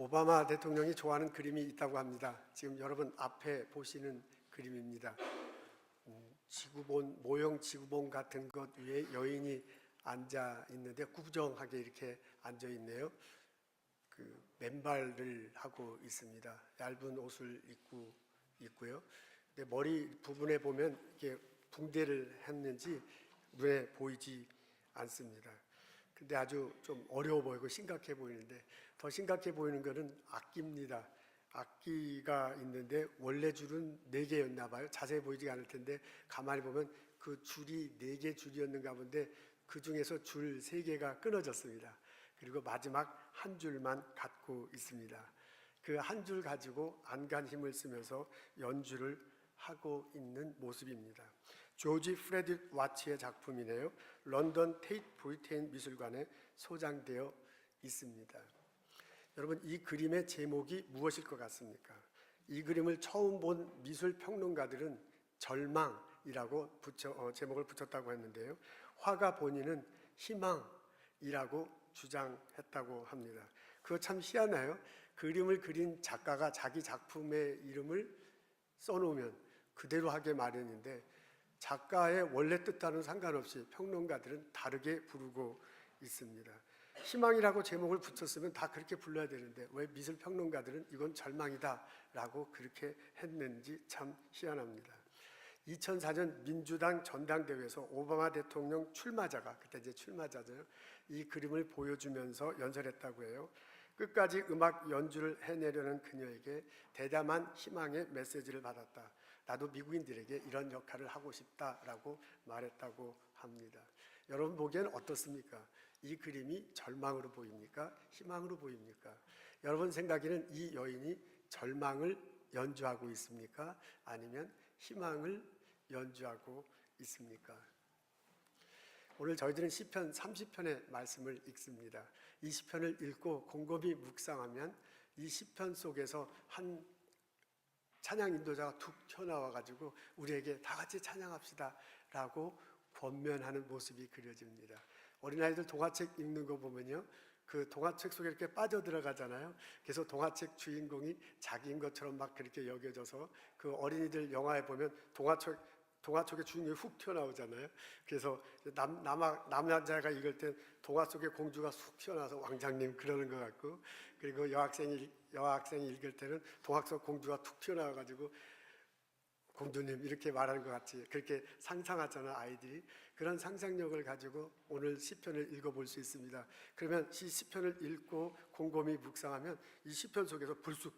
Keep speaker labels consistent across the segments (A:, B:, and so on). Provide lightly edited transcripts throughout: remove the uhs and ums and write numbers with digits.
A: 오바마 대통령이 좋아하는 그림이 있다고 합니다. 지금 여러분 앞에 보시는 그림입니다. 모형 지구본 같은 것 위에 여인이 앉아 있는데 구부정하게 이렇게 앉아 있네요. 맨발을 하고 있습니다. 얇은 옷을 입고 있고요. 근데 머리 부분에 보면 이게 붕대를 했는지 눈에 보이지 않습니다. 근데 아주 좀 어려워 보이고 심각해 보이는데, 더 심각해 보이는 것은 악기입니다. 악기가 있는데 원래 줄은 4개였나 봐요. 자세히 보이지 않을 텐데 가만히 보면 그 줄이 4개 줄이었는가 본데 그 중에서 줄 3개가 끊어졌습니다. 그리고 마지막 한 줄만 갖고 있습니다. 그 한 줄 가지고 안간 힘을 쓰면서 연주를 하고 있는 모습입니다. 조지 프레드 와츠의 작품이네요. 런던 테이트 브리테인 미술관에 소장되어 있습니다. 여러분, 이 그림의 제목이 무엇일 것 같습니까? 이 그림을 처음 본 미술 평론가들은 절망이라고 제목을 붙였다고 했는데요. 화가 본인은 희망이라고 주장했다고 합니다. 그거 참 희한해요. 그림을 그린 작가가 자기 작품의 이름을 써놓으면 그대로 하게 마련인데, 작가의 원래 뜻과는 상관없이 평론가들은 다르게 부르고 있습니다. 희망이라고 제목을 붙였으면 다 그렇게 불러야 되는데 왜 미술 평론가들은 이건 절망이다 라고 그렇게 했는지 참 희한합니다. 2004년 민주당 전당대회에서 오바마 대통령 출마자가, 그때 이제 출마자죠, 이 그림을 보여주면서 연설했다고 해요. 끝까지 음악 연주를 해내려는 그녀에게 대담한 희망의 메시지를 받았다. 나도 미국인들에게 이런 역할을 하고 싶다라고 말했다고 합니다. 여러분 보기엔 어떻습니까? 이 그림이 절망으로 보입니까? 희망으로 보입니까? 여러분 생각에는 이 여인이 절망을 연주하고 있습니까? 아니면 희망을 연주하고 있습니까? 오늘 저희들은 시편 30편의 말씀을 읽습니다. 이 시편을 읽고 곰곰이 묵상하면 이 시편 속에서 한 찬양 인도자가 툭 튀어나와 가지고 우리에게 다 같이 찬양합시다 라고 권면하는 모습이 그려집니다. 어린아이들 동화책 읽는 거 보면요, 그 동화책 속에 이렇게 빠져들어가잖아요. 그래서 동화책 주인공이 자기인 것처럼 막 그렇게 여겨져서, 그 어린이들 영화에 보면 동화 속의 주인공이 훅 튀어나오잖아요. 그래서 남자가 읽을 때 동화 속의 공주가 쑥 튀어나와서 왕자님 그러는 것 같고, 그리고 여학생이 읽을 때는 동화 속 공주가 툭 튀어나와가지고 공주님 이렇게 말하는 것 같이 그렇게 상상하잖아 아이들이. 그런 상상력을 가지고 오늘 시편을 읽어볼 수 있습니다. 그러면 이 시편을 읽고 곰곰이 묵상하면 이 시편 속에서 불쑥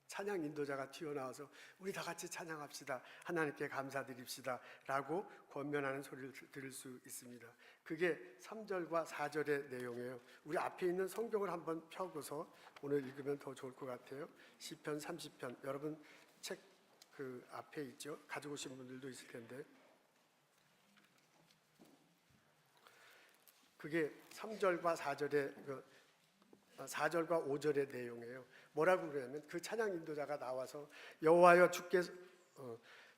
A: 찬양 인도자가 튀어나와서 우리 다 같이 찬양합시다, 하나님께 감사드립시다 라고 권면하는 소리를 들을 수 있습니다. 그게 3절과 4절의 내용이에요. 우리 앞에 있는 성경을 한번 펴고서 오늘 읽으면 더 좋을 것 같아요. 시편 30편, 여러분 책 그 앞에 있죠? 가지고 오신 분들도 있을 텐데, 그게 3절과 4절의 4절과 5절의 내용이에요. 뭐라고 그러냐면, 그 찬양 인도자가 나와서 여호와여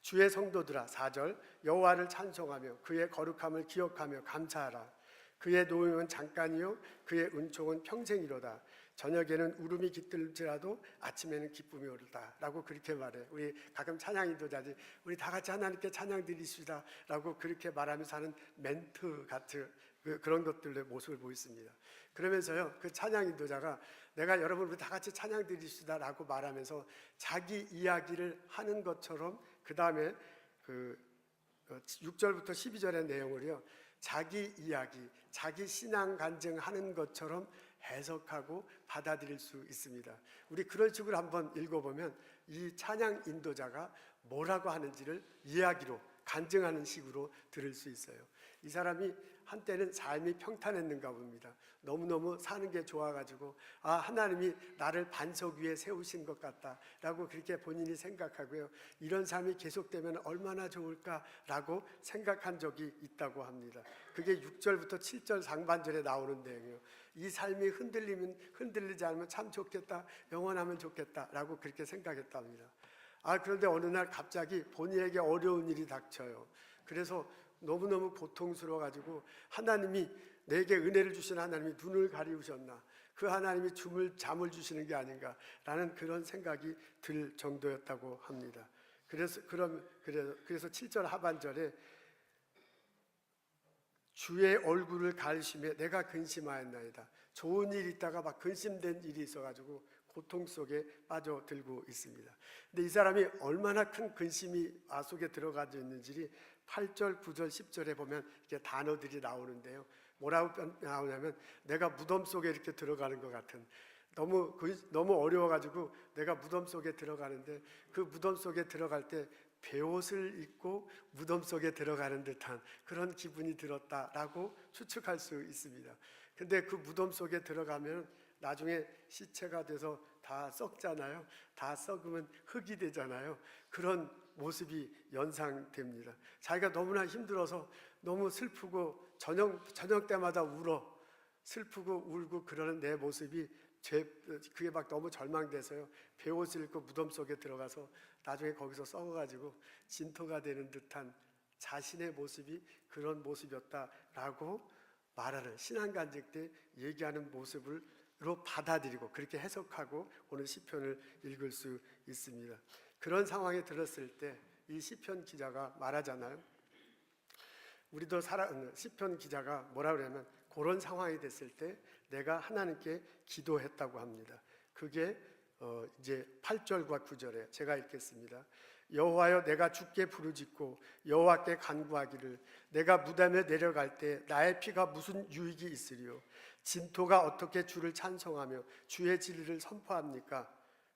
A: 주의 성도들아, 4절, 여호와를 찬송하며 그의 거룩함을 기억하며 감사하라. 그의 노임은 잠깐이요 그의 은총은 평생이로다. 저녁에는 울음이 깃들지라도 아침에는 기쁨이 오르다 라고 그렇게 말해요. 우리 가끔 찬양 인도자지 우리 다 같이 하나님께 찬양 드리시다 라고 그렇게 말하면서 하는 멘트 같은 그런 것들의 모습을 보였습니다. 그러면서요, 그 찬양 인도자가 내가 여러분 우리 다 같이 찬양 드리시다 라고 말하면서 자기 이야기를 하는 것처럼, 그 다음에 6절부터 12절의 내용을요, 자기 이야기, 자기 신앙 간증하는 것처럼 해석하고 받아들일 수 있습니다. 우리 그런 식으로 한번 읽어보면 이 찬양 인도자가 뭐라고 하는지를 이야기로 간증하는 식으로 들을 수 있어요. 이 사람이 한때는 삶이 평탄했는가 봅니다. 너무너무 사는 게 좋아가지고 하나님이 나를 반석 위에 세우신 것 같다라고 그렇게 본인이 생각하고요, 이런 삶이 계속되면 얼마나 좋을까라고 생각한 적이 있다고 합니다. 그게 6절부터 7절 상반절에 나오는 내용이에요. 이 삶이 흔들리지 않으면 참 좋겠다, 영원하면 좋겠다라고 그렇게 생각했답니다. 그런데 어느 날 갑자기 본인에게 어려운 일이 닥쳐요. 그래서 너무너무 고통스러워가지고 하나님이 내게 은혜를 주신 하나님이 눈을 가리우셨나, 그 하나님이 잠을 주시는 게 아닌가라는 그런 생각이 들 정도였다고 합니다. 그래서 7절 하반절에 주의 얼굴을 가리심에 내가 근심하였나이다. 좋은 일이 있다가 막 근심된 일이 있어가지고 고통 속에 빠져들고 있습니다. 근데 이 사람이 얼마나 큰 근심이 속에 들어가져 있는지 8절, 9절, 10절에 보면 이렇게 단어들이 나오는데요. 뭐라고 나오냐면 내가 무덤 속에 이렇게 들어가는 것 같은, 너무 어려워가지고 내가 무덤 속에 들어가는데 그 무덤 속에 들어갈 때 베옷을 입고 무덤 속에 들어가는 듯한 그런 기분이 들었다라고 추측할 수 있습니다. 근데 그 무덤 속에 들어가면 나중에 시체가 돼서 다 썩잖아요. 다 썩으면 흙이 되잖아요. 그런 모습이 연상됩니다. 자기가 너무나 힘들어서 너무 슬프고 저녁 때마다 울어 슬프고 울고 그러는 내 모습이 그게 막 너무 절망돼서요. 베옷을 입고 무덤 속에 들어가서 나중에 거기서 썩어가지고 진토가 되는 듯한 자신의 모습이 그런 모습이었다라고 말하는, 신앙간증 때 얘기하는 모습으로 받아들이고 그렇게 해석하고 오늘 시편을 읽을 수 있습니다. 그런 상황에 들었을 때 이 시편 기자가 말하잖아요. 우리도 시편 기자가 뭐라 그러냐면 그런 상황이 됐을 때 내가 하나님께 기도했다고 합니다. 그게 이제 8절과 9절에 제가 읽겠습니다. 여호와여, 내가 주께 부르짖고 여호와께 간구하기를 내가 무덤에 내려갈 때 나의 피가 무슨 유익이 있으리요? 진토가 어떻게 주를 찬송하며 주의 진리를 선포합니까?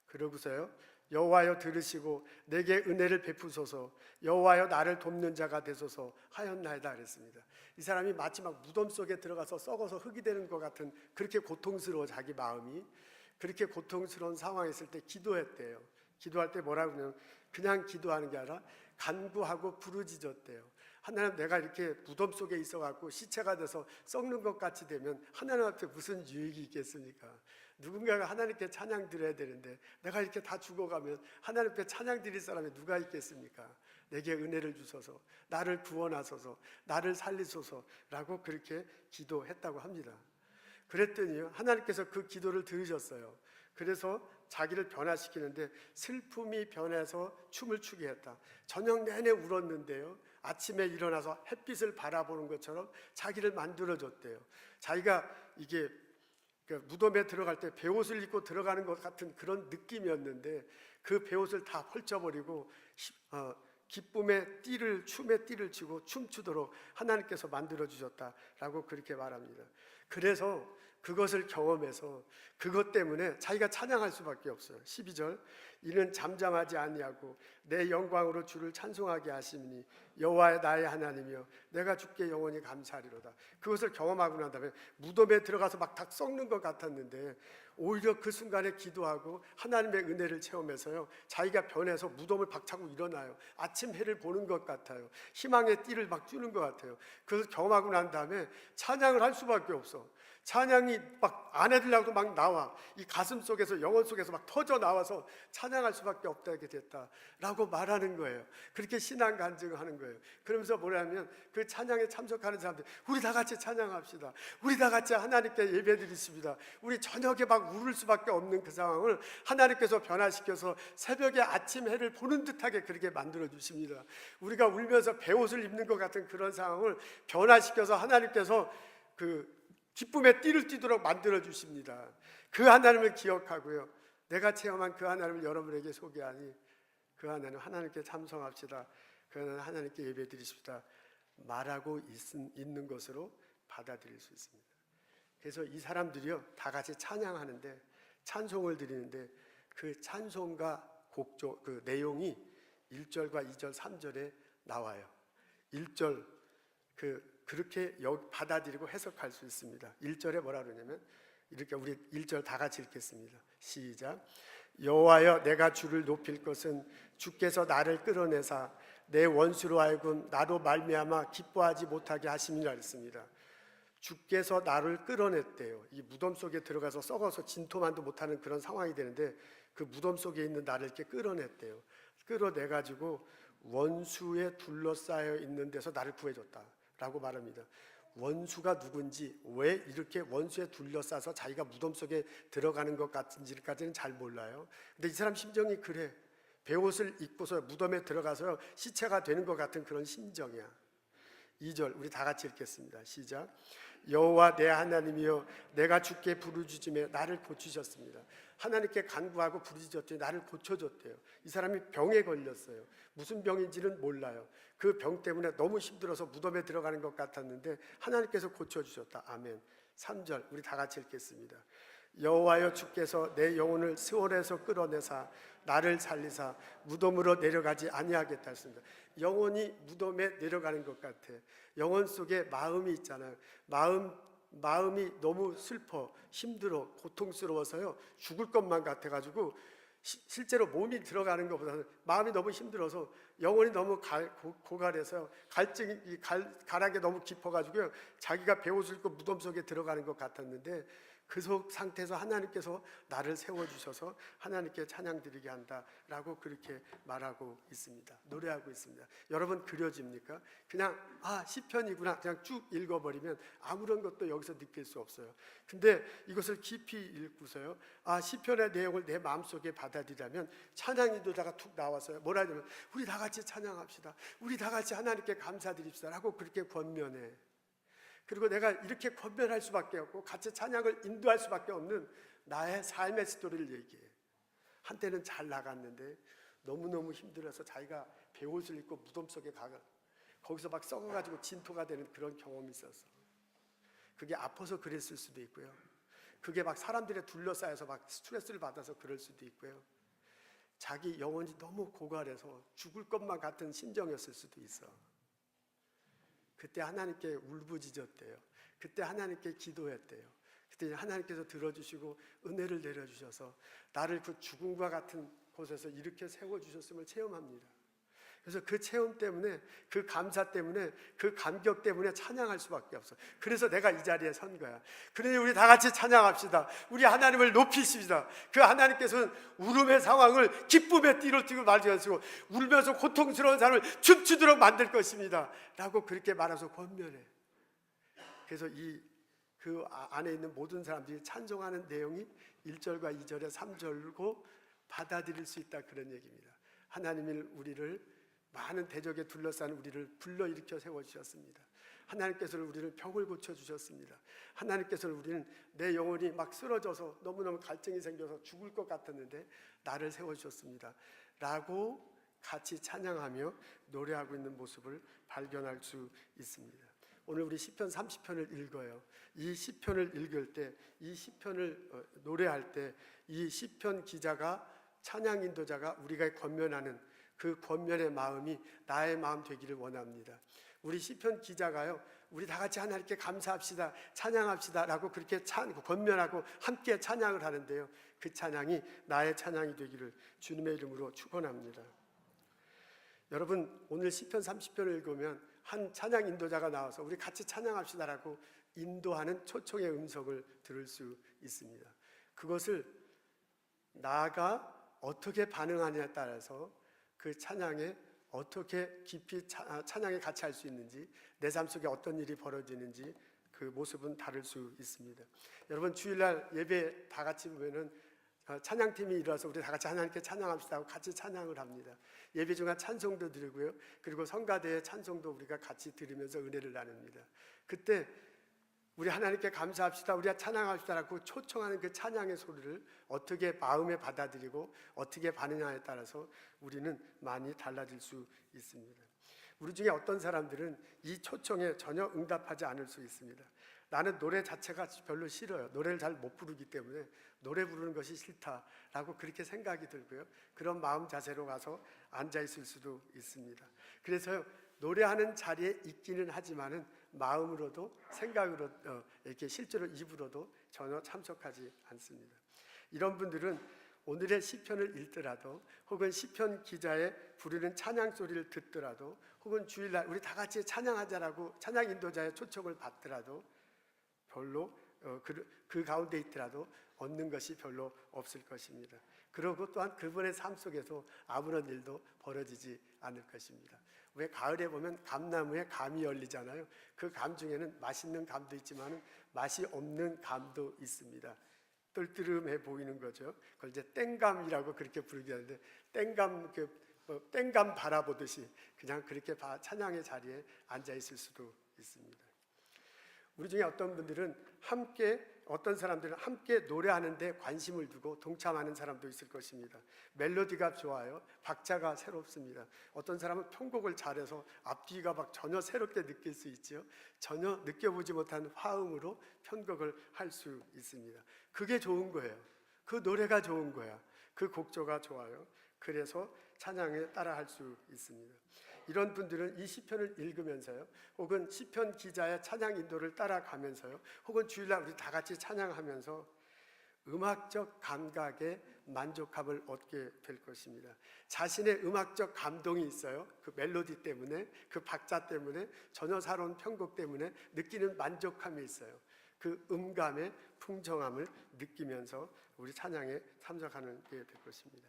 A: 그러고서요, 여호와여 들으시고 내게 은혜를 베푸소서, 여호와여 나를 돕는 자가 되소서 하였나이다 그랬습니다. 이 사람이 마치 막 무덤 속에 들어가서 썩어서 흙이 되는 것 같은, 그렇게 고통스러워, 자기 마음이 그렇게 고통스러운 상황에 있을 때 기도했대요. 기도할 때 뭐라고 하냐면 그냥 기도하는 게 아니라 간구하고 부르짖었대요. 하나님, 내가 이렇게 무덤 속에 있어갖고 시체가 돼서 썩는 것 같이 되면 하나님 앞에 무슨 유익이 있겠습니까? 누군가가 하나님께 찬양 드려야 되는데 내가 이렇게 다 죽어가면 하나님께 찬양 드릴 사람이 누가 있겠습니까? 내게 은혜를 주소서, 나를 구원하소서, 나를 살리소서라고 그렇게 기도했다고 합니다. 그랬더니 하나님께서 그 기도를 들으셨어요. 그래서 자기를 변화시키는데 슬픔이 변해서 춤을 추게 했다. 저녁 내내 울었는데요, 아침에 일어나서 햇빛을 바라보는 것처럼 자기를 만들어줬대요. 자기가 이게 무덤에 들어갈 때 베옷을 입고 들어가는 것 같은 그런 느낌이었는데 그 베옷을 다 펼쳐버리고 기쁨의 띠를, 춤의 띠를 치고 춤추도록 하나님께서 만들어주셨다라고 그렇게 말합니다. 그래서 그것을 경험해서 그것 때문에 자기가 찬양할 수밖에 없어요. 12절, 이는 잠잠하지 아니하고 내 영광으로 주를 찬송하게 하시니 여호와의 나의 하나님이여 내가 주께 영원히 감사하리로다. 그것을 경험하고 난 다음에 무덤에 들어가서 막 다 썩는 것 같았는데 오히려 그 순간에 기도하고 하나님의 은혜를 체험해서요, 자기가 변해서 무덤을 박차고 일어나요. 아침 해를 보는 것 같아요. 희망의 띠를 막 쭈는 것 같아요. 그것을 경험하고 난 다음에 찬양을 할 수밖에 없어. 찬양이 막 아내들하고도 막 나와, 이 가슴 속에서, 영혼 속에서 막 터져 나와서 찬양할 수밖에 없다게 됐다라고 말하는 거예요. 그렇게 신앙 간증을 하는 거예요. 그러면서 뭐냐면 그 찬양에 참석하는 사람들, 우리 다 같이 찬양합시다, 우리 다 같이 하나님께 예배드리십니다. 우리 저녁에 막 울을 수밖에 없는 그 상황을 하나님께서 변화시켜서 새벽에 아침 해를 보는 듯하게 그렇게 만들어 주십니다. 우리가 울면서 베옷을 입는 것 같은 그런 상황을 변화시켜서 하나님께서 그 기쁨의 띠를 띠도록 만들어 주십니다. 그 하나님을 기억하고요, 내가 체험한 그 하나님을 여러분에게 소개하니 그 하나님, 하나님께 참송합시다, 그 하나님께 예배드리십시다 말하고 있는 것으로 받아들일 수 있습니다. 그래서 이 사람들이요, 다 같이 찬양하는데, 찬송을 드리는데 그 찬송과 곡조, 그 내용이 1절과 2절, 3절에 나와요. 1절 그렇게 받아들이고 해석할 수 있습니다. 1절에 뭐라 그러냐면 이렇게, 우리 1절 다 같이 읽겠습니다. 시작. 여호와여, 내가 주를 높일 것은 주께서 나를 끌어내사 내 원수로 하여금 나로 말미암아 기뻐하지 못하게 하심이라 했습니다. 주께서 나를 끌어냈대요. 이 무덤 속에 들어가서 썩어서 진토만도 못하는 그런 상황이 되는데 그 무덤 속에 있는 나를 이렇게 끌어냈대요. 끌어내가지고 원수에 둘러싸여 있는 데서 나를 구해줬다라고 말합니다. 원수가 누군지, 왜 이렇게 원수에 둘러싸서 자기가 무덤 속에 들어가는 것 같은지까지는 잘 몰라요. 근데 이 사람 심정이 그래. 베옷을 입고서 무덤에 들어가서 시체가 되는 것 같은 그런 심정이야. 2절 우리 다 같이 읽겠습니다. 시작. 여호와 내 하나님이여, 내가 주께 부르짖음에 나를 고치셨습니다. 하나님께 간구하고 부르짖었더니 나를 고쳐줬대요. 이 사람이 병에 걸렸어요. 무슨 병인지는 몰라요. 그 병 때문에 너무 힘들어서 무덤에 들어가는 것 같았는데 하나님께서 고쳐주셨다. 아멘. 3절 우리 다 같이 읽겠습니다. 여호와여, 주께서 내 영혼을 스올에서 끌어내사 나를 살리사 무덤으로 내려가지 아니하겠다 했습니다. 영혼이 무덤에 내려가는 것 같아. 영혼 속에 마음이 있잖아요. 마음이 너무 슬퍼, 힘들어, 고통스러워서요 죽을 것만 같아가지고 실제로 몸이 들어가는 것보다는 마음이 너무 힘들어서 영혼이 너무 고갈해서 갈증이 가락이 너무 깊어가지고요 자기가 베옷을 입고 무덤 속에 들어가는 것 같았는데 그 상태에서 하나님께서 나를 세워주셔서 하나님께 찬양드리게 한다라고 그렇게 말하고 있습니다. 노래하고 있습니다. 여러분 그려집니까? 그냥 시편이구나 그냥 쭉 읽어버리면 아무런 것도 여기서 느낄 수 없어요. 근데 이것을 깊이 읽고서요 시편의 내용을 내 마음속에 받아들이려면 찬양 인도자가 툭 나와서요 뭐라 하냐면 우리 다 같이 찬양합시다. 우리 다 같이 하나님께 감사드립시다 라고 그렇게 권면해. 그리고 내가 이렇게 권면할 수밖에 없고 같이 찬양을 인도할 수밖에 없는 나의 삶의 스토리를 얘기해. 한때는 잘 나갔는데 너무너무 힘들어서 자기가 베옷을 입고 무덤 속에 거기서 막 썩어가지고 진토가 되는 그런 경험이 있었어. 그게 아파서 그랬을 수도 있고요. 그게 막 사람들에 둘러싸여서 막 스트레스를 받아서 그럴 수도 있고요. 자기 영혼이 너무 고갈해서 죽을 것만 같은 심정이었을 수도 있어. 그때 하나님께 울부짖었대요. 그때 하나님께 기도했대요. 그때 하나님께서 들어주시고 은혜를 내려주셔서 나를 그 죽음과 같은 곳에서 이렇게 세워주셨음을 체험합니다. 그래서 그 체험 때문에, 그 감사 때문에, 그 감격 때문에 찬양할 수밖에 없어. 그래서 내가 이 자리에 선 거야. 그러니 우리 다 같이 찬양합시다. 우리 하나님을 높이십시다. 그 하나님께서는 울음의 상황을 기쁨의 띠로 띠고 말하시고 울면서 고통스러운 사람을 춤추도록 만들 것입니다 라고 그렇게 말해서 권면해. 그래서 그 안에 있는 모든 사람들이 찬송하는 내용이 1절과 2절에 3절고 받아들일 수 있다 그런 얘기입니다. 하나님이 우리를 많은 대적에 둘러싼 우리를 불러일으켜 세워주셨습니다. 하나님께서는 우리를 병을 고쳐주셨습니다. 하나님께서는 우리는 내 영혼이 막 쓰러져서 너무너무 갈증이 생겨서 죽을 것 같았는데 나를 세워주셨습니다 라고 같이 찬양하며 노래하고 있는 모습을 발견할 수 있습니다. 오늘 우리 시편 30편을 읽어요. 이 시편을 읽을 때, 이 시편을 노래할 때 이 시편 기자가 찬양 인도자가 우리가 권면하는 그 권면의 마음이 나의 마음 되기를 원합니다. 우리 시편 기자가요 우리 다 같이 하나님께 감사합시다 찬양합시다 라고 그렇게 권면하고 함께 찬양을 하는데요 그 찬양이 나의 찬양이 되기를 주님의 이름으로 축원합니다. 여러분 오늘 시편 30편을 읽으면 한 찬양 인도자가 나와서 우리 같이 찬양합시다 라고 인도하는 초청의 음성을 들을 수 있습니다. 그것을 나가 어떻게 반응하냐에 따라서 그 찬양에 어떻게 깊이 찬양에 같이 할 수 있는지 내 삶 속에 어떤 일이 벌어지는지 그 모습은 다를 수 있습니다. 여러분 주일날 예배 다 같이 보면은 찬양팀이 일어나서 우리 다 같이 하나님께 찬양합시다 하고 같이 찬양을 합니다. 예배 중에 찬송도 드리고요. 그리고 성가대의 찬송도 우리가 같이 들으면서 은혜를 나눕니다. 그때 우리 하나님께 감사합시다 우리가 찬양합시다라고 초청하는 그 찬양의 소리를 어떻게 마음에 받아들이고 어떻게 반응하냐에 따라서 우리는 많이 달라질 수 있습니다. 우리 중에 어떤 사람들은 이 초청에 전혀 응답하지 않을 수 있습니다. 나는 노래 자체가 별로 싫어요. 노래를 잘 못 부르기 때문에 노래 부르는 것이 싫다라고 그렇게 생각이 들고요. 그런 마음 자세로 가서 앉아 있을 수도 있습니다. 그래서 노래하는 자리에 있기는 하지만은 마음으로도 생각으로 이렇게 실제로 입으로도 전혀 참석하지 않습니다. 이런 분들은 오늘의 시편을 읽더라도 혹은 시편 기자의 부르는 찬양 소리를 듣더라도 혹은 주일날 우리 다 같이 찬양하자라고 찬양 인도자의 초청을 받더라도 별로 그 가운데 있더라도 얻는 것이 별로 없을 것입니다. 그리고 또한 그분의 삶 속에서 아무런 일도 벌어지지 않을 것입니다. 왜 가을에 보면 감나무에 감이 열리잖아요. 그 감 중에는 맛있는 감도 있지만 맛이 없는 감도 있습니다. 뜰뜨름해 보이는 거죠. 그걸 이제 땡감이라고 그렇게 부르게 하는데, 땡감 땡감 바라보듯이 그냥 그렇게 찬양의 자리에 앉아 있을 수도 있습니다. 우리 중에 어떤 사람들은 함께 노래하는데 관심을 두고 동참하는 사람도 있을 것입니다. 멜로디가 좋아요. 박자가 새롭습니다. 어떤 사람은 편곡을 잘해서 앞뒤가 막 전혀 새롭게 느낄 수 있죠. 전혀 느껴보지 못한 화음으로 편곡을 할 수 있습니다. 그게 좋은 거예요. 그 노래가 좋은 거야. 그 곡조가 좋아요. 그래서 찬양에 따라할 수 있습니다. 이런 분들은 이 시편을 읽으면서요, 혹은 시편 기자의 찬양 인도를 따라가면서요, 혹은 주일날 우리 다 같이 찬양하면서 음악적 감각에 만족함을 얻게 될 것입니다. 자신의 음악적 감동이 있어요. 그 멜로디 때문에, 그 박자 때문에, 전혀 새로운 편곡 때문에 느끼는 만족함이 있어요. 그 음감의 풍성함을 느끼면서 우리 찬양에 참석하는 게 될 것입니다.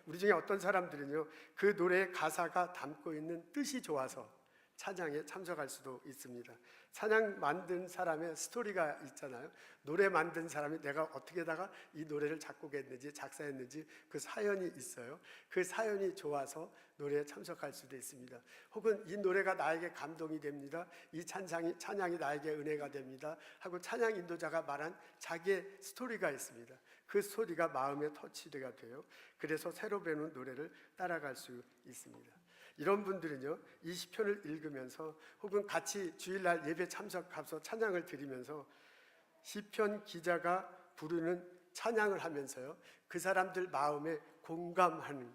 A: 우리 중에 어떤 사람들은요, 그 노래의 가사가 담고 있는 뜻이 좋아서 찬양에 참석할 수도 있습니다. 찬양 만든 사람의 스토리가 있잖아요. 노래 만든 사람이 내가 어떻게다가 이 노래를 작곡했는지 작사했는지 그 사연이 있어요. 그 사연이 좋아서 노래에 참석할 수도 있습니다. 혹은 이 노래가 나에게 감동이 됩니다. 이 찬양이 나에게 은혜가 됩니다 하고 찬양 인도자가 말한 자기의 스토리가 있습니다. 그 스토리가 마음에 터치가 돼요. 그래서 새로 배우는 노래를 따라갈 수 있습니다. 이런 분들은요, 이 시편을 읽으면서 혹은 같이 주일날 예배 참석해서 찬양을 드리면서 시편 기자가 부르는 찬양을 하면서요, 그 사람들 마음에 공감하는,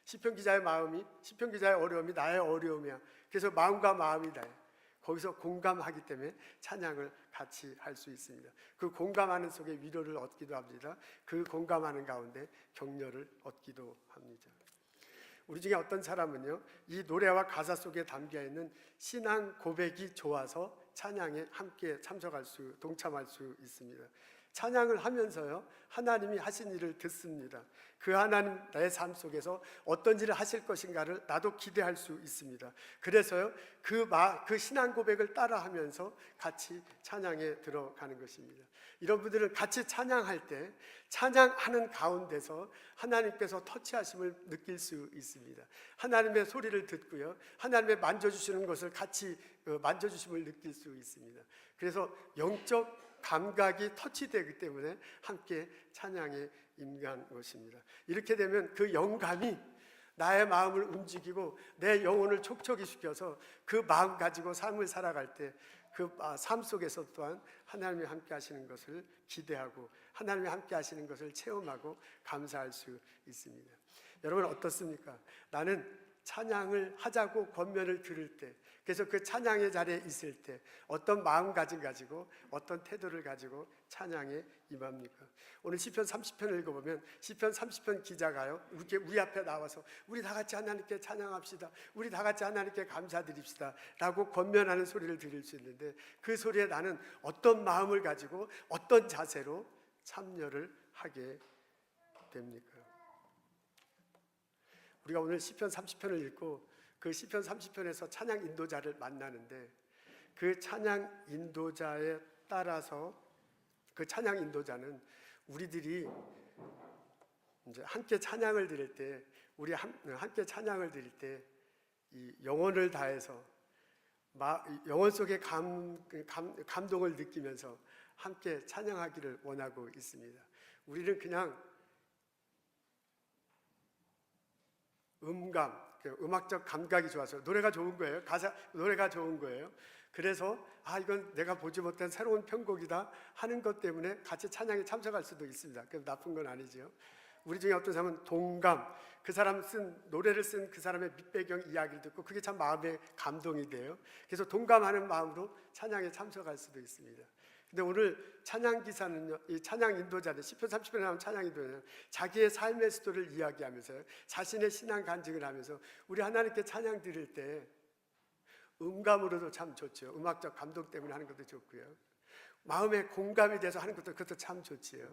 A: 시편 기자의 마음이, 시편 기자의 어려움이 나의 어려움이야. 그래서 마음과 마음이 나요. 거기서 공감하기 때문에 찬양을 같이 할 수 있습니다. 그 공감하는 속에 위로를 얻기도 합니다. 그 공감하는 가운데 격려를 얻기도 합니다. 우리 중에 어떤 사람은요, 이 노래와 가사 속에 담겨있는 신앙 고백이 좋아서 찬양에 함께 동참할 수 있습니다. 찬양을 하면서요, 하나님이 하신 일을 듣습니다. 그 하나님 나의 삶 속에서 어떤 일을 하실 것인가를 나도 기대할 수 있습니다. 그래서요, 그 신앙 고백을 따라하면서 같이 찬양에 들어가는 것입니다. 이런 분들은 같이 찬양할 때 찬양하는 가운데서 하나님께서 터치하심을 느낄 수 있습니다. 하나님의 소리를 듣고요, 하나님의 만져주시는 것을 같이 만져주심을 느낄 수 있습니다. 그래서 영적 감각이 터치되기 때문에 함께 찬양에 임한 것입니다. 이렇게 되면 그 영감이 나의 마음을 움직이고 내 영혼을 촉촉히 시켜서 그 마음 가지고 삶을 살아갈 때 그 삶 속에서 또한 하나님이 함께 하시는 것을 기대하고 하나님이 함께 하시는 것을 체험하고 감사할 수 있습니다. 여러분 어떻습니까? 나는 찬양을 하자고 권면을 들을 때, 그래서 그 찬양의 자리에 있을 때 어떤 마음가짐 가지고 어떤 태도를 가지고 찬양에 임합니까? 오늘 시편 30편을 읽어보면 시편 30편 기자가요, 이렇게 우리 앞에 나와서 우리 다 같이 하나님께 찬양합시다, 우리 다 같이 하나님께 감사드립시다 라고 권면하는 소리를 들을 수 있는데, 그 소리에 나는 어떤 마음을 가지고 어떤 자세로 참여를 하게 됩니까? 우리가 오늘 시편 30편을 읽고 그 시편 30편에서 찬양 인도자를 만나는데, 그 찬양 인도자에 따라서 그 찬양 인도자는 우리들이 이제 함께 찬양을 드릴 때, 함께 찬양을 드릴 때 이 영혼을 다해서 영혼 속의 감동을 느끼면서 함께 찬양하기를 원하고 있습니다. 우리는 그냥 음악적 감각이 좋아서 노래가 좋은 거예요. 노래가 좋은 거예요. 그래서 이건 내가 보지 못한 새로운 편곡이다 하는 것 때문에 같이 찬양에 참석할 수도 있습니다. 그 나쁜 건 아니죠. 우리 중에 어떤 사람은 동감, 노래를 쓴 그 사람의 밑배경 이야기를 듣고 그게 참 마음에 감동이 돼요. 그래서 동감하는 마음으로 찬양에 참석할 수도 있습니다. 근데 오늘 찬양 기사는요, 이 찬양 인도자들, 시편 30편에 나온 찬양 인도자는 자기의 삶의 스토리를 이야기하면서 자신의 신앙 간증을 하면서 우리 하나님께 찬양 드릴 때 음감으로도 참 좋죠. 음악적 감동 때문에 하는 것도 좋고요. 마음에 공감이 돼서 하는 것도 그것도 참 좋지요.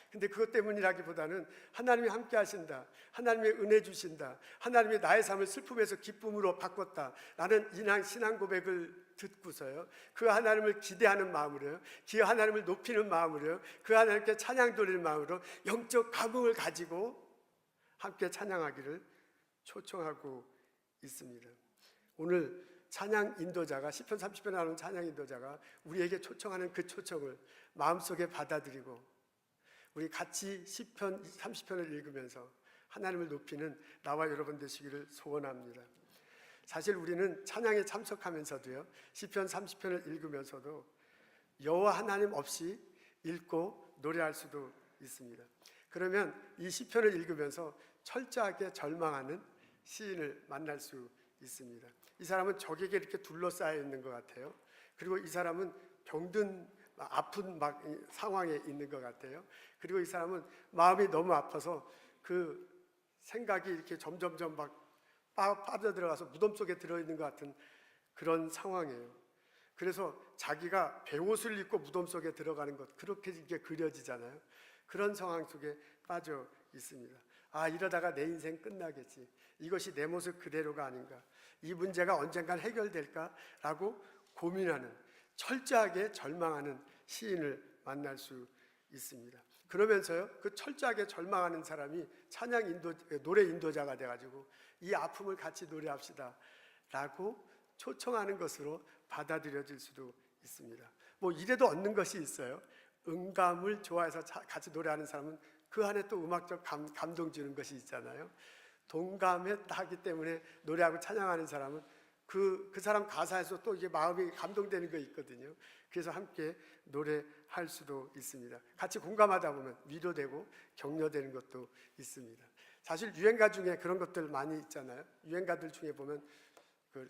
A: 근데 그것 때문이라기보다는 하나님이 함께 하신다, 하나님의 은혜 주신다, 하나님이 나의 삶을 슬픔에서 기쁨으로 바꿨다 라는 신앙 고백을 듣고서요, 그 하나님을 기대하는 마음으로요, 그 하나님을 높이는 마음으로요, 그 하나님께 찬양 돌리는 마음으로 영적 각오를 가지고 함께 찬양하기를 초청하고 있습니다. 오늘 찬양 인도자가, 시편 30편에 나오는 찬양 인도자가 우리에게 초청하는 그 초청을 마음속에 받아들이고 우리 같이 시편 30편을 읽으면서 하나님을 높이는 나와 여러분 되시기를 소원합니다. 사실 우리는 찬양에 참석하면서도요, 시편 30편을 읽으면서도 여호와 하나님 없이 읽고 노래할 수도 있습니다. 그러면 이 시편을 읽으면서 철저하게 절망하는 시인을 만날 수 있습니다. 이 사람은 적에게 이렇게 둘러싸여 있는 것 같아요. 그리고 이 사람은 병든 아픈 상황에 있는 것 같아요. 그리고 이 사람은 마음이 너무 아파서 그 생각이 이렇게 점점점 빠져들어가서 무덤 속에 들어있는 것 같은 그런 상황이에요. 그래서 자기가 베옷을 입고 무덤 속에 들어가는 것, 그렇게 이게 그려지잖아요. 그런 상황 속에 빠져 있습니다. 아, 이러다가 내 인생 끝나겠지. 이것이 내 모습 그대로가 아닌가. 이 문제가 언젠간 해결될까라고 고민하는, 철저하게 절망하는 시인을 만날 수 있습니다. 그러면서요, 그 철저하게 절망하는 사람이 노래 인도자가 돼가지고 이 아픔을 같이 노래합시다 라고 초청하는 것으로 받아들여질 수도 있습니다. 뭐 이래도 얻는 것이 있어요. 음감을 좋아해서 같이 노래하는 사람은 그 안에 또 음악적 감동 주는 것이 있잖아요. 동감하기 때문에 노래하고 찬양하는 사람은 그 사람 가사에서 또 이게 마음이 감동되는 거 있거든요. 그래서 함께 노래할 수도 있습니다. 같이 공감하다 보면 위로되고 격려되는 것도 있습니다. 사실 유행가 중에 그런 것들 많이 있잖아요. 유행가들 중에 보면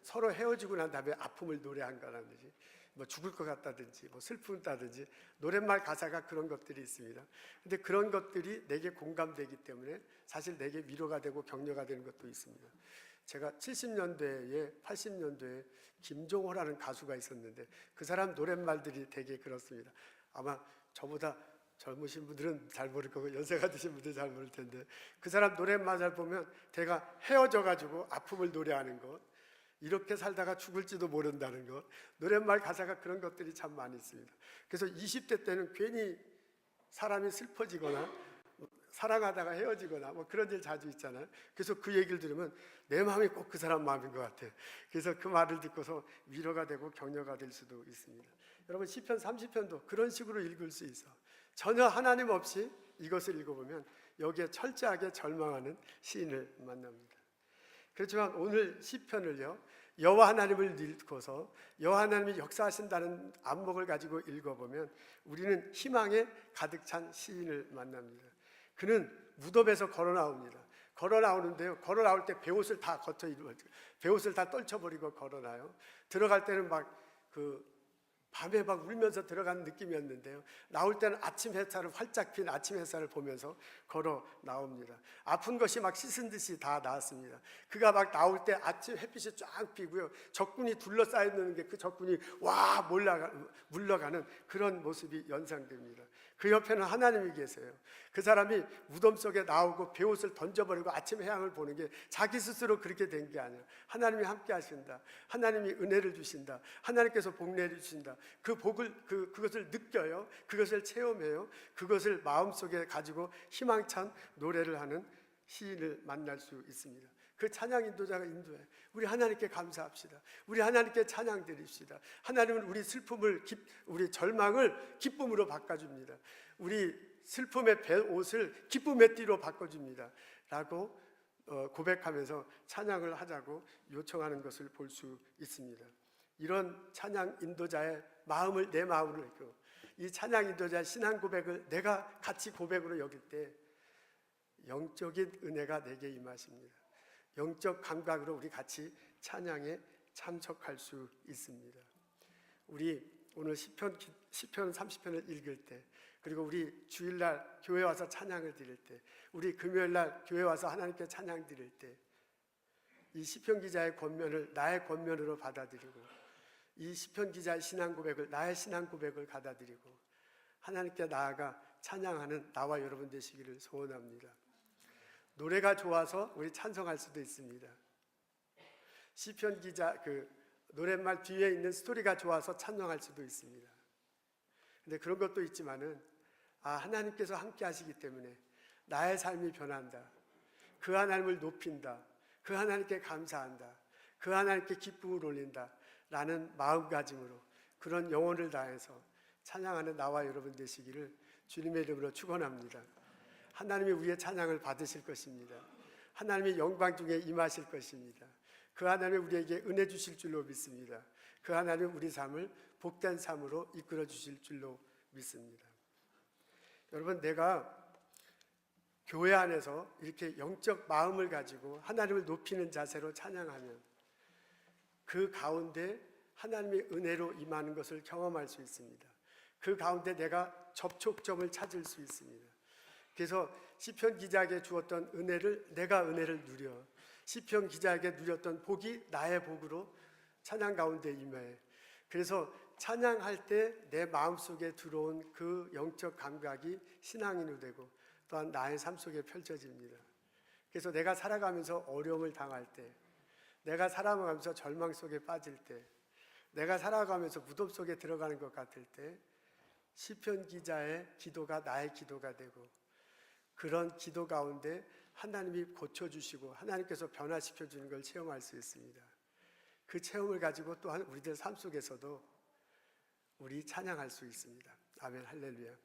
A: 서로 헤어지고 난 다음에 아픔을 노래한다든지, 뭐 죽을 것 같다든지, 뭐 슬픔다든지 노랫말 가사가 그런 것들이 있습니다. 근데 그런 것들이 내게 공감되기 때문에 사실 내게 위로가 되고 격려가 되는 것도 있습니다. 제가 70년대에 80년대에 김종호라는 가수가 있었는데 그 사람 노랫말들이 되게 그렇습니다. 아마 저보다 젊으신 분들은 잘 모를 거고 연세가 드신 분들은 잘 모를 텐데, 그 사람 노랫말을 보면 걔가 헤어져 가지고 아픔을 노래하는 것, 이렇게 살다가 죽을지도 모른다는 것, 노랫말 가사가 그런 것들이 참 많이 있습니다. 그래서 20대 때는 괜히 사람이 슬퍼지거나 사랑하다가 헤어지거나 뭐 그런 일 자주 있잖아요. 그래서 그 얘기를 들으면 내 마음이 꼭 그 사람 마음인 것 같아요. 그래서 그 말을 듣고서 위로가 되고 격려가 될 수도 있습니다. 여러분, 시편 30편도 그런 식으로 읽을 수 있어. 전혀 하나님 없이 이것을 읽어보면 여기에 철저하게 절망하는 시인을 만납니다. 그렇지만 오늘 시편을요, 여호와 하나님을 읽고서 여호와 하나님이 역사하신다는 안목을 가지고 읽어보면 우리는 희망에 가득 찬 시인을 만납니다. 그는 무덤에서 걸어 나옵니다. 걸어 나오는데요, 걸어 나올 때 베옷을 다 베옷을 다 떨쳐버리고 걸어 나요. 들어갈 때는 밤에 울면서 들어가는 느낌이었는데요, 나올 때는 아침 햇살을 활짝 핀 아침 햇살을 보면서 걸어 나옵니다. 아픈 것이 씻은 듯이 다 나았습니다. 그가 나올 때 아침 햇빛이 쫙 피고요, 적군이 둘러싸여 있는 게 그 적군이 물러가는 그런 모습이 연상됩니다. 그 옆에는 하나님이 계세요. 그 사람이 무덤 속에 나오고 베옷을 던져버리고 아침 해양을 보는 게 자기 스스로 그렇게 된 게 아니에요. 하나님이 함께 하신다, 하나님이 은혜를 주신다, 하나님께서 복 내주신다, 그 복을 그것을 느껴요. 그것을 체험해요. 그것을 마음속에 가지고 희망찬 노래를 하는 시인을 만날 수 있습니다. 그 찬양 인도자가 인도해. 우리 하나님께 감사합시다. 우리 하나님께 찬양 드립시다. 하나님은 우리 슬픔을 우리 절망을 기쁨으로 바꿔줍니다. 우리 슬픔의 옷을 기쁨의 띠로 바꿔줍니다 라고 고백하면서 찬양을 하자고 요청하는 것을 볼 수 있습니다. 이런 찬양 인도자의 마음을 내 마음으로 읽고 이 찬양 인도자의 신앙 고백을 내가 같이 고백으로 여길 때 영적인 은혜가 내게 임하십니다. 영적 감각으로 우리 같이 찬양에 참석할 수 있습니다. 우리 오늘 시편 30편을 읽을 때, 그리고 우리 주일날 교회 와서 찬양을 드릴 때, 우리 금요일날 교회 와서 하나님께 찬양 드릴 때, 이 시편 기자의 권면을 나의 권면으로 받아들이고, 이 시편 기자의 신앙 고백을 나의 신앙 고백을 받아들이고 하나님께 나아가 찬양하는 나와 여러분 되시기를 소원합니다. 노래가 좋아서 우리 찬송할 수도 있습니다. 시편 기자 그 노랫말 뒤에 있는 스토리가 좋아서 찬양할 수도 있습니다. 근데 그런 것도 있지만은 하나님께서 함께 하시기 때문에 나의 삶이 변한다. 그 하나님을 높인다. 그 하나님께 감사한다. 그 하나님께 기쁨을 올린다. 라는 마음가짐으로 그런 영혼을 다해서 찬양하는 나와 여러분 되시기를 주님의 이름으로 축원합니다. 하나님이 우리의 찬양을 받으실 것입니다. 하나님의 영광 중에 임하실 것입니다. 그 하나님이 우리에게 은혜 주실 줄로 믿습니다. 그 하나님이 우리 삶을 복된 삶으로 이끌어 주실 줄로 믿습니다. 여러분, 내가 교회 안에서 이렇게 영적 마음을 가지고 하나님을 높이는 자세로 찬양하면 그 가운데 하나님의 은혜로 임하는 것을 경험할 수 있습니다. 그 가운데 내가 접촉점을 찾을 수 있습니다. 그래서 시편 기자에게 주었던 은혜를 내가 은혜를 누려 시편 기자에게 누렸던 복이 나의 복으로 찬양 가운데 임해. 그래서 찬양할 때 내 마음속에 들어온 그 영적 감각이 신앙인이 되고 또한 나의 삶 속에 펼쳐집니다. 그래서 내가 살아가면서 어려움을 당할 때, 내가 살아가면서 절망 속에 빠질 때, 내가 살아가면서 무덤 속에 들어가는 것 같을 때 시편 기자의 기도가 나의 기도가 되고 그런 기도 가운데 하나님이 고쳐주시고 하나님께서 변화시켜주는 걸 체험할 수 있습니다. 그 체험을 가지고 또한 우리들 삶 속에서도 우리 찬양할 수 있습니다. 아멘, 할렐루야.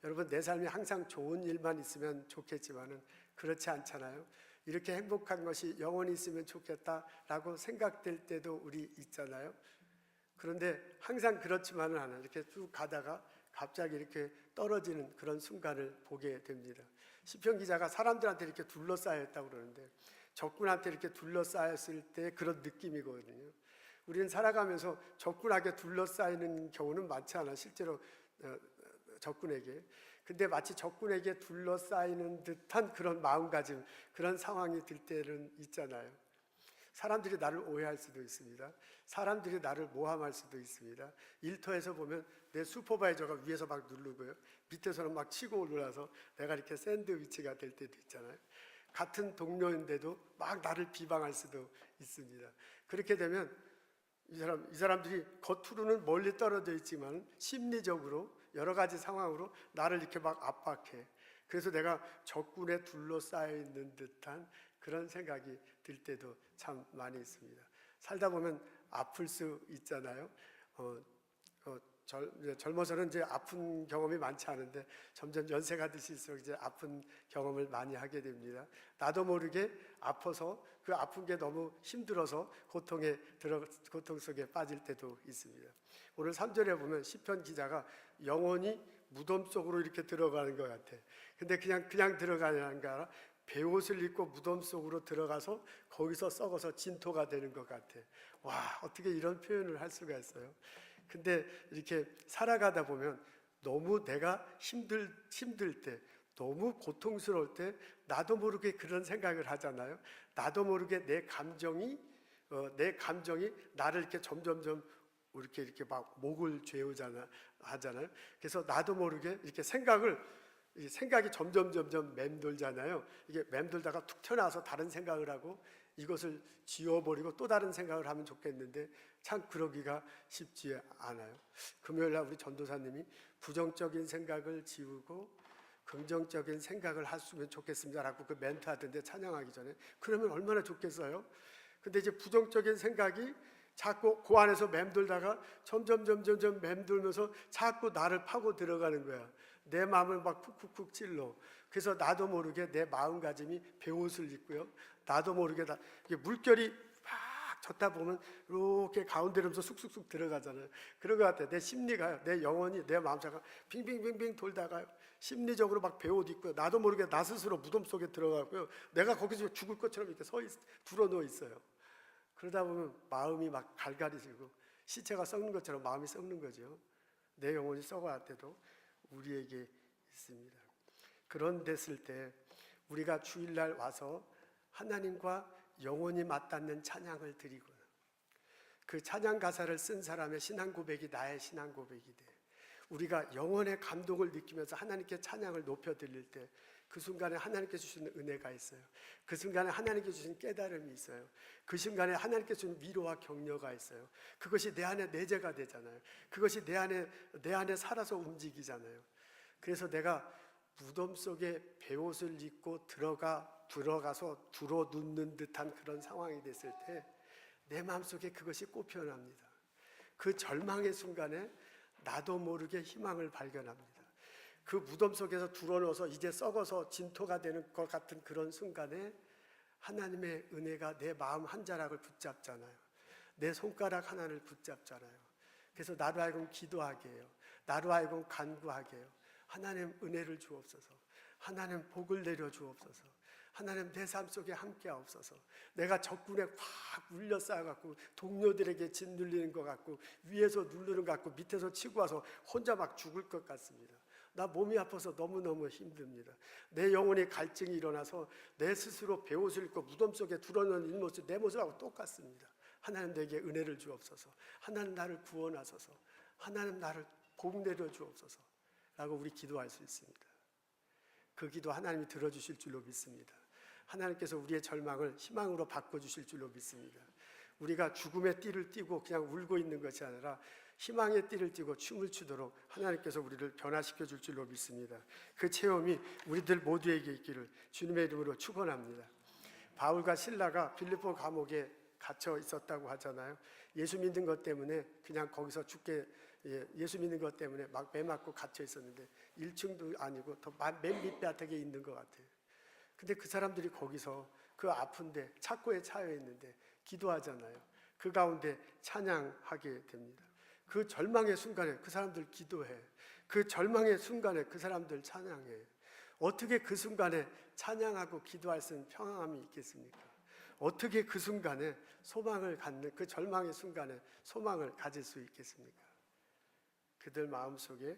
A: 여러분, 내 삶이 항상 좋은 일만 있으면 좋겠지만은 그렇지 않잖아요. 이렇게 행복한 것이 영원히 있으면 좋겠다라고 생각될 때도 우리 있잖아요. 그런데 항상 그렇지만은 않아요. 이렇게 쭉 가다가 갑자기 이렇게 떨어지는 그런 순간을 보게 됩니다. 시편 기자가 사람들한테 이렇게 둘러싸여 있다고 그러는데 적군한테 이렇게 둘러싸였을 때 그런 느낌이거든요. 우리는 살아가면서 적군에게 둘러싸이는 경우는 많지 않아, 실제로 적군에게. 근데 마치 적군에게 둘러싸이는 듯한 그런 마음가짐, 그런 상황이 들 때는 있잖아요. 사람들이 나를 오해할 수도 있습니다. 사람들이 나를 모함할 수도 있습니다. 일터에서 보면 내 슈퍼바이저가 위에서 막 누르고요, 밑에서는 막 치고 올라서 내가 이렇게 샌드위치가 될 때도 있잖아요. 같은 동료인데도 막 나를 비방할 수도 있습니다. 그렇게 되면 이 사람들이 겉으로는 멀리 떨어져 있지만 심리적으로 여러 가지 상황으로 나를 이렇게 막 압박해. 그래서 내가 적군에 둘러싸여 있는 듯한 그런 생각이 들 때도 참 많이 있습니다. 살다 보면 아플 수 있잖아요. 젊어서는 이제 아픈 경험이 많지 않은데 점점 연세가 드실수록 이제 아픈 경험을 많이 하게 됩니다. 나도 모르게 아파서 그 아픈 게 너무 힘들어서 고통 속에 빠질 때도 있습니다. 오늘 3절에 보면 시편 기자가 영혼이 무덤 속으로 이렇게 들어가는 것 같아. 근데 그냥 들어가는 게 아니라 베옷을 입고 무덤 속으로 들어가서 거기서 썩어서 진토가 되는 것 같아. 와, 어떻게 이런 표현을 할 수가 있어요? 근데 이렇게 살아가다 보면 너무 내가 힘들 때, 너무 고통스러울 때 나도 모르게 그런 생각을 하잖아요. 나도 모르게 내 감정이 나를 이렇게 점점점 이렇게 막 목을 하잖아요. 그래서 나도 모르게 이렇게 생각이 점점 맴돌잖아요. 이게 맴돌다가 툭 튀어나와서 다른 생각을 하고 이것을 지워버리고 또 다른 생각을 하면 좋겠는데 참 그러기가 쉽지 않아요. 금요일날 우리 전도사님이 부정적인 생각을 지우고 긍정적인 생각을 했으면 좋겠습니다라고 그 멘트 하던데, 찬양하기 전에. 그러면 얼마나 좋겠어요? 근데 이제 부정적인 생각이 자꾸 그 안에서 맴돌다가 점점 맴돌면서 자꾸 나를 파고 들어가는 거야. 내 마음을 막 쿡쿡쿡 찔러. 그래서 나도 모르게 내 마음가짐이 베옷을 입고요, 나도 모르게 물결이 막 젓다 보면 이렇게 가운데로서 쑥쑥쑥 들어가잖아요. 그런 것 같아요. 내 심리가요, 내 영혼이, 내 마음자가 빙빙빙빙 돌다가요, 심리적으로 막 베옷 입고요, 나도 모르게 나 스스로 무덤 속에 들어가고요, 내가 거기서 죽을 것처럼 이렇게 들어누워 있어요. 그러다 보면 마음이 막 갈갈이지고 시체가 썩는 것처럼 마음이 썩는 거죠. 내 영혼이 썩어갈 때도 우리에게 있습니다. 그런 됐을 때 우리가 주일날 와서 하나님과 영혼이 맞닿는 찬양을 드리고 그 찬양 가사를 쓴 사람의 신앙 고백이 나의 신앙 고백이 돼. 우리가 영혼의 감동을 느끼면서 하나님께 찬양을 높여드릴 때 그 순간에 하나님께 주시는 은혜가 있어요. 그 순간에 하나님께 주신 깨달음이 있어요. 그 순간에 하나님께 주는 위로와 격려가 있어요. 그것이 내 안에 내재가 되잖아요. 그것이 내 안에 살아서 움직이잖아요. 그래서 내가 무덤 속에 베옷을 입고 들어가서 두루 눕는 듯한 그런 상황이 됐을 때 내 마음속에 그것이 꽃피어납니다. 그 절망의 순간에 나도 모르게 희망을 발견합니다. 그 무덤 속에서 두러넣어서 이제 썩어서 진토가 되는 것 같은 그런 순간에 하나님의 은혜가 내 마음 한 자락을 붙잡잖아요. 내 손가락 하나를 붙잡잖아요. 그래서 나로 하여금 기도하게 해요. 나로 하여금 간구하게 해요. 하나님 은혜를 주옵소서. 하나님 복을 내려 주옵소서. 하나님 내 삶 속에 함께하옵소서. 내가 적군에 확 울려싸여갖고 동료들에게 짓눌리는 것 같고 위에서 누르는 것 같고 밑에서 치고 와서 혼자 막 죽을 것 같습니다. 나 몸이 아파서 너무너무 힘듭니다. 내 영혼의 갈증이 일어나서 내 스스로 베옷을 입고 무덤 속에 두러놓은 이 모습, 내 모습하고 똑같습니다. 하나님 내게 은혜를 주옵소서. 하나님 나를 구원하소서. 하나님 나를 복 내려 주옵소서 라고 우리 기도할 수 있습니다. 그 기도 하나님이 들어주실 줄로 믿습니다. 하나님께서 우리의 절망을 희망으로 바꿔주실 줄로 믿습니다. 우리가 죽음의 띠를 띠고 그냥 울고 있는 것이 아니라 희망의 띠를 띠고 춤을 추도록 하나님께서 우리를 변화시켜 줄 줄로 믿습니다. 그 체험이 우리들 모두에게 있기를 주님의 이름으로 축원합니다. 바울과 실라가 빌립보 감옥에 갇혀 있었다고 하잖아요. 예수 믿는 것 때문에 그냥 거기서 예수 믿는 것 때문에 막 매 맞고 갇혀 있었는데 1층도 아니고 더 맨 밑바닥에 있는 것 같아요. 근데 그 사람들이 거기서 그 아픈데 착고에 차여 있는데 기도하잖아요. 그 가운데 찬양하게 됩니다. 그 절망의 순간에 그 사람들 기도해. 그 절망의 순간에 그 사람들 찬양해. 어떻게 그 순간에 찬양하고 기도할 수 있는 평안함이 있겠습니까? 어떻게 그 순간에 소망을 갖는, 그 절망의 순간에 소망을 가질 수 있겠습니까? 그들 마음속에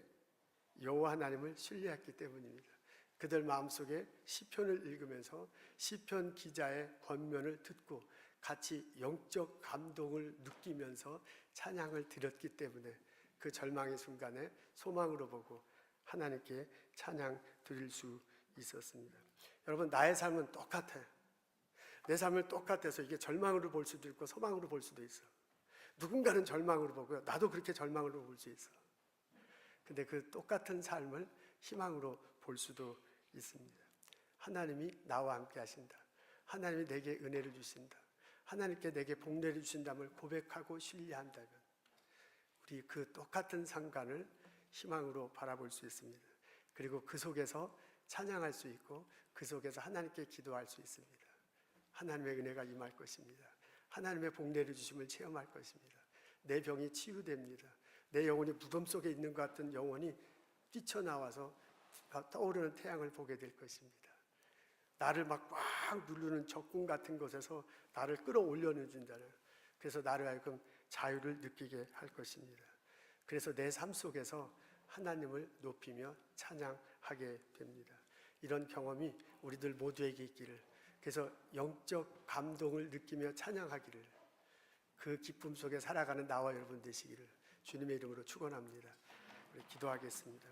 A: 여호와 하나님을 신뢰했기 때문입니다. 그들 마음속에 시편을 읽으면서 시편 기자의 권면을 듣고 같이 영적 감동을 느끼면서 찬양을 드렸기 때문에 그 절망의 순간에 소망으로 보고 하나님께 찬양 드릴 수 있었습니다. 여러분, 나의 삶은 똑같아요. 내 삶을 똑같아서 이게 절망으로 볼 수도 있고 소망으로 볼 수도 있어. 누군가는 절망으로 보고요. 나도 그렇게 절망으로 볼 수 있어. 근데 그 똑같은 삶을 희망으로 볼 수도 있습니다. 하나님이 나와 함께 하신다. 하나님이 내게 은혜를 주신다. 하나님께 내게 복 내려주신다를 고백하고 신뢰한다면 우리 그 똑같은 상관을 희망으로 바라볼 수 있습니다. 그리고 그 속에서 찬양할 수 있고 그 속에서 하나님께 기도할 수 있습니다. 하나님의 은혜가 임할 것입니다. 하나님의 복 내려주심을 체험할 것입니다. 내 병이 치유됩니다. 내 영혼이 무덤 속에 있는 것 같은 영혼이 뛰쳐나와서 떠오르는 태양을 보게 될 것입니다. 나를 막 누르는 적군 같은 곳에서 나를 끌어올려 준다는, 그래서 나를 하여금 자유를 느끼게 할 것입니다. 그래서 내 삶 속에서 하나님을 높이며 찬양하게 됩니다. 이런 경험이 우리들 모두에게 있기를, 그래서 영적 감동을 느끼며 찬양하기를, 그 기쁨 속에 살아가는 나와 여러분 되시기를 주님의 이름으로 축원합니다. 우리 기도하겠습니다.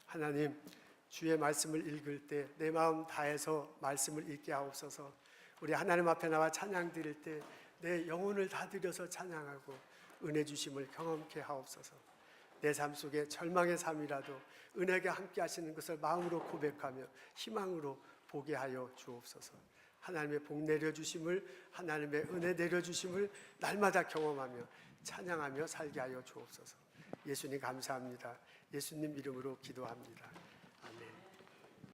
A: 하나님, 주의 말씀을 읽을 때 내 마음 다해서 말씀을 읽게 하옵소서. 우리 하나님 앞에 나와 찬양 드릴 때 내 영혼을 다 드려서 찬양하고 은혜 주심을 경험케 하옵소서. 내 삶 속에 절망의 삶이라도 은혜가 함께 하시는 것을 마음으로 고백하며 희망으로 보게 하여 주옵소서. 하나님의 복 내려주심을, 하나님의 은혜 내려주심을 날마다 경험하며 찬양하며 살게 하여 주옵소서. 예수님 감사합니다. 예수님 이름으로 기도합니다.